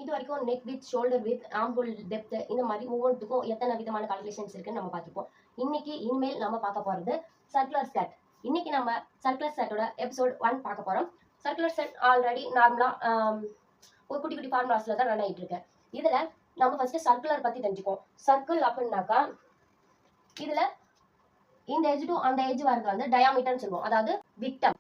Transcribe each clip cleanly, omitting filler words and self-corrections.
இது வரைக்கும் neck with, shoulder with, armhole depth இந்த மாதிரி ஒவ்வொன்றுக்கும் எத்தனை விதமான கால்குலேஷன்ஸ் இருக்குன்னு நம்ம பார்த்துப்போம். இனிமேல் நம்ம பார்க்க போறது சர்க்குலர் ஸ்கர்ட். இன்னைக்கு நம்ம சர்க்குலர் ஸ்கர்ட்டோட எபிசோட் 1 பார்க்க போறோம். சர்க்குலர் ஸ்கர்ட் ஆல்ரெடி நார்மலா ஒரு குட்டி குட்டி ஃபார்முலாஸ்ல தான் ரன் ஆகிட்டு இருக்கு. இதுல நம்ம ஃபர்ஸ்ட் சர்க்குலர் பத்தி தெரிஞ்சுப்போம். சர்க்கிள் அப்படின்னாக்கா இதுல இந்த எஜ் டு அந்த எஜ் வரது வந்து டயாமீட்டர்னு சொல்லுவோம், அதாவது விட்டம்.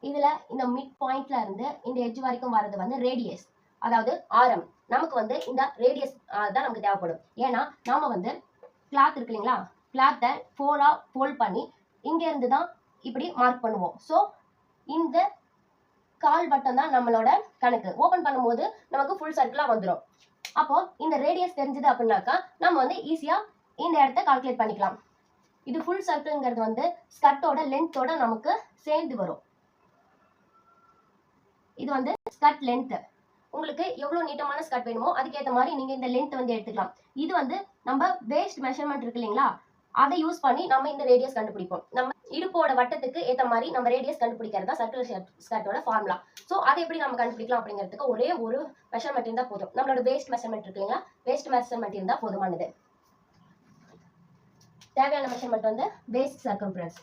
இதுல இந்த மிட் பாயிண்ட்ல இருந்து இந்த எஜ் வரைக்கும் வரது வந்து ரேடியஸ், அதாவது ஆரம். நமக்கு வந்து இந்த ரேடியஸ் தான் நமக்கு தேவைப்படும். ஏன்னா நாம வந்து கிளாத் இருக்கு இல்லைங்களா, கிளாத்தை ஃபோல்ட் பண்ணி இங்க இருந்து தான் இப்படி மார்க் பண்ணுவோம். ஸோ இந்த கால் பட்டம் தான் நம்மளோட கணக்கு. ஓபன் பண்ணும்போது நமக்கு ஃபுல் சர்க்கிளா வந்துடும். அப்போ இந்த ரேடியஸ் தெரிஞ்சது அப்படின்னாக்கா நம்ம வந்து ஈஸியா இந்த இடத்த கால்குலேட் பண்ணிக்கலாம். இது ஃபுல் சர்க்கிள்ங்கிறது வந்து ஸ்கர்ட்டோட லென்த்தோட நமக்கு சேர்ந்து வரும். இது வந்து ஸ்கர்ட் லென்த். உங்களுக்கு எவ்வளவு நீட்டமான ஸ்கர்ட் வேணுமோ அதுக்கேற்ற மாதிரி நீங்க இந்த லென்த் வந்து எடுத்துக்கலாம். இது வந்து நம்ம வேஸ்ட் மெஷர்மெண்ட் இருக்கு இல்லைங்களா, அதை யூஸ் பண்ணி நம்ம இந்த ரேடியஸ் கண்டுபிடிப்போம். நம்ம இடுப்போட வட்டத்துக்கு ஏற்ற மாதிரி நம்ம ரேடியஸ் கண்டுபிடிக்கிறது தான் சர்க்குலர் ஸ்கர்ட்டோட ஃபார்முலா. ஸோ அதை எப்படி நம்ம கண்டுபிடிக்கலாம் அப்படிங்கிறதுக்கு ஒரே ஒரு மெஷர்மெண்ட் இருந்தால் போதும். நம்மளோட வேஸ்ட் மெஷர்மெண்ட் இருக்கு இல்லைங்களா, வேஸ்ட் மெஷர்மெண்ட் இருந்தால் போதுமானது. தேவையான மெஷர்மெண்ட் வந்து வேஸ்ட் சர்க்கம்ஃபரன்ஸ்.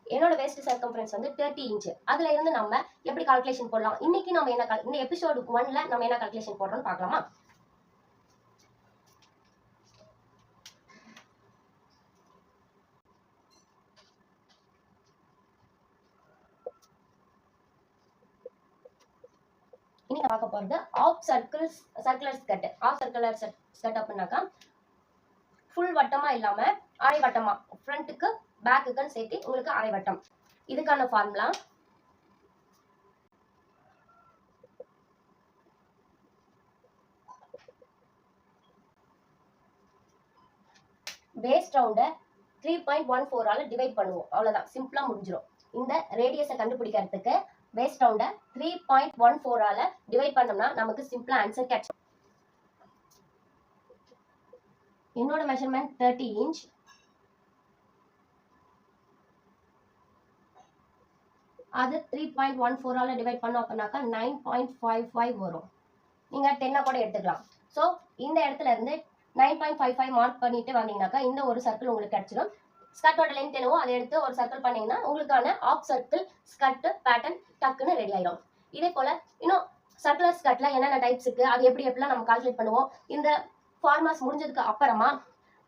என்னோட வேஸ்ட் சர்க்கம்ஃபரன்ஸ் வந்து 30 இன்ச். அதுல இருந்து நம்ம எப்படி கால்குலேஷன் போடலாம், இன்னைக்கு நம்ம என்ன இந்த எபிசோட் 1ல நம்ம என்ன கால்குலேஷன் போடுறோம்னு பார்க்கலாமா? இன்னைக்கு பார்க்க போறது circular skirt. Half circular skirt அப்படின்னாக்கா ஃபுல் வட்டமா இல்லாம அரை வட்டமா, ஃப்ரண்ட்டுக்கு பேக்குக்குன்னு சேர்த்து உங்களுக்கு அரை வட்டம். இதுக்கான ஃபார்முலா வேஸ்ட் ரவுண்ட 3.14 ஆல டிவைட் பண்ணுவோம். அவ்வளவுதான், சிம்பிளா முடிஞ்சிடும். இந்த ரேடியஸை கண்டுபிடிக்கிறதுக்கு வேஸ்ட் ரவுண்ட 3.14 ஆல டிவைட் பண்ணோம்னா நமக்கு சிம்பிளா ஆன்சர் கிடைக்கும். என்னோட மெஷர்மெண்ட் 30 இன்ச். அது 3.14 ஆல டிவைட் பண்ணோம் அப்படின்னாக்கா 9.55 வரும். நீங்க 10 கூட எடுத்துக்கலாம். ஸோ இந்த இடத்துல இருந்து 9.55 மார்க் பண்ணிட்டு வந்தீங்கன்னாக்கா இந்த ஒரு சர்க்கிள் உங்களுக்கு கிடைச்சிடும். ஸ்கர்ட்டோட லென்த் என்னவோ அதை எடுத்து ஒரு சர்க்கிள் பண்ணீங்கன்னா உங்களுக்கான ஆஃப் சர்க்கிள் ஸ்கர்ட் பேட்டர்ன் டக்குன்னு ரெடி ஆயிடும். இதே போல இன்னும் சர்க்குலர் ஸ்கர்ட்ல என்னென்ன டைப்ஸ் இருக்கு, அது எப்படிலாம் நம்ம கால்குலேட் பண்ணுவோம். இந்த ஃபார்மாஸ் முடிஞ்சதுக்கு அப்புறமா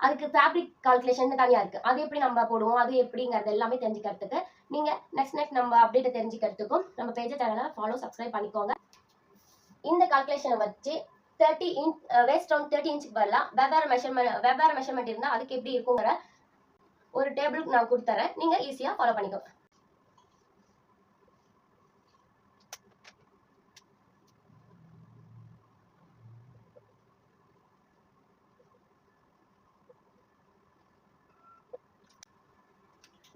அதுக்கு ஃபேப்ரிக் கால்குலேஷன் தனியா இருக்கு, அது எப்படி நம்ம போடுவோம், அது எப்படிங்கிறது எல்லாமே தெரிஞ்சுக்கிறதுக்கு நீங்க நெக்ஸ்ட் நம்ம அப்டேட் தெரிஞ்சுக்கிறதுக்கும் நம்ம பேஜ் சேனலை சப்ஸ்கிரைப் பண்ணிக்கோங்க. இந்த கால்குலேஷனை வச்சு 30 இன்ச் வேஸ்ட் ரவுண்ட் 30 இன்ச்சுக்கு பதிலாக வெவ்வேறு மெஷர்மெண்ட் இருந்தால் அதுக்கு எப்படி இருக்குங்கிற ஒரு டேபிள் நான் கொடுத்துறேன், நீங்க ஈஸியா ஃபாலோ பண்ணிக்கோங்க.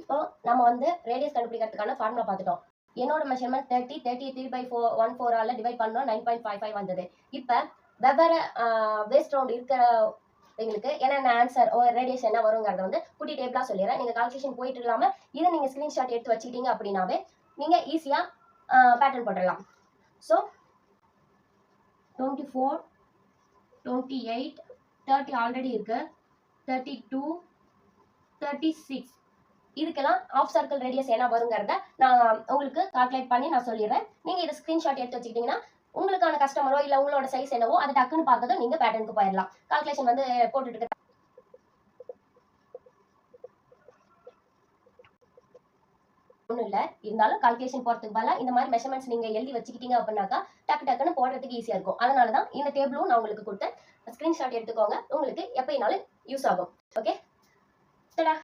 இப்போ நம்ம வந்து ரேடியஸ் கண்டுபிடிக்கிறதுக்கான ஃபார்முலா பார்த்துட்டோம். என்னோட மெஷர்மெண்ட் 30 3/14 ஆல டிவைட் பண்ணோம் 9.55 வந்தது. இப்போ வெவ்வேறு வேஸ்ட் ரவுண்ட் இருக்கிற எங்களுக்கு என்னென்ன ஆன்சர் ரேடியஸ் என்ன வருங்கிறத வந்து குட்டி டேபிளா சொல்லிடுறேன். நீங்க கால்குலேஷன் போயிட்டு இல்லாம இதை நீங்க ஸ்கிரீன்ஷாட் எடுத்து வச்சுக்கிட்டீங்க அப்படின்னாவே நீங்க ஈஸியா பேட்டர்ன் போட்டுடலாம். ஸோ 24, 28, 30 ஆல்ரெடி இருக்கு, 32, 36 இதுக்கெல்லாம் ஆஃப் சர்க்கிள் ரேடியஸ் என்ன வருங்கிறத நான் உங்களுக்கு கால்குலேட் பண்ணி நான் சொல்லிடுறேன். நீங்க இதை ஸ்கிரீன்ஷாட் எடுத்து வச்சுக்கிட்டீங்கன்னா உங்களுக்கான கஸ்டமரோ இல்ல உங்களோட சைஸ் என்னவோ அதை டக்குன்னு பார்த்ததும் நீங்க பேட்டர்னுக்கு போயிடலாம். கால்குலேஷன் வந்து போட்டுட்டு இருக்க ஒன்றும் இல்லை, இருந்தாலும் கால்குலேஷன் போறதுக்கு பதிலாக இந்த மாதிரி மெஷர்மெண்ட்ஸ் நீங்க எழுதி வச்சுக்கிட்டீங்க அப்படின்னாக்கா டக்குன்னு போடுறதுக்கு ஈஸியா இருக்கும். அதனால தான் இந்த டேபிளும் நான் உங்களுக்கு கொடுத்தேன். ஸ்கிரீன்ஷாட் எடுத்துக்கோங்க, உங்களுக்கு எப்பயினாலும் யூஸ் ஆகும். ஓகே.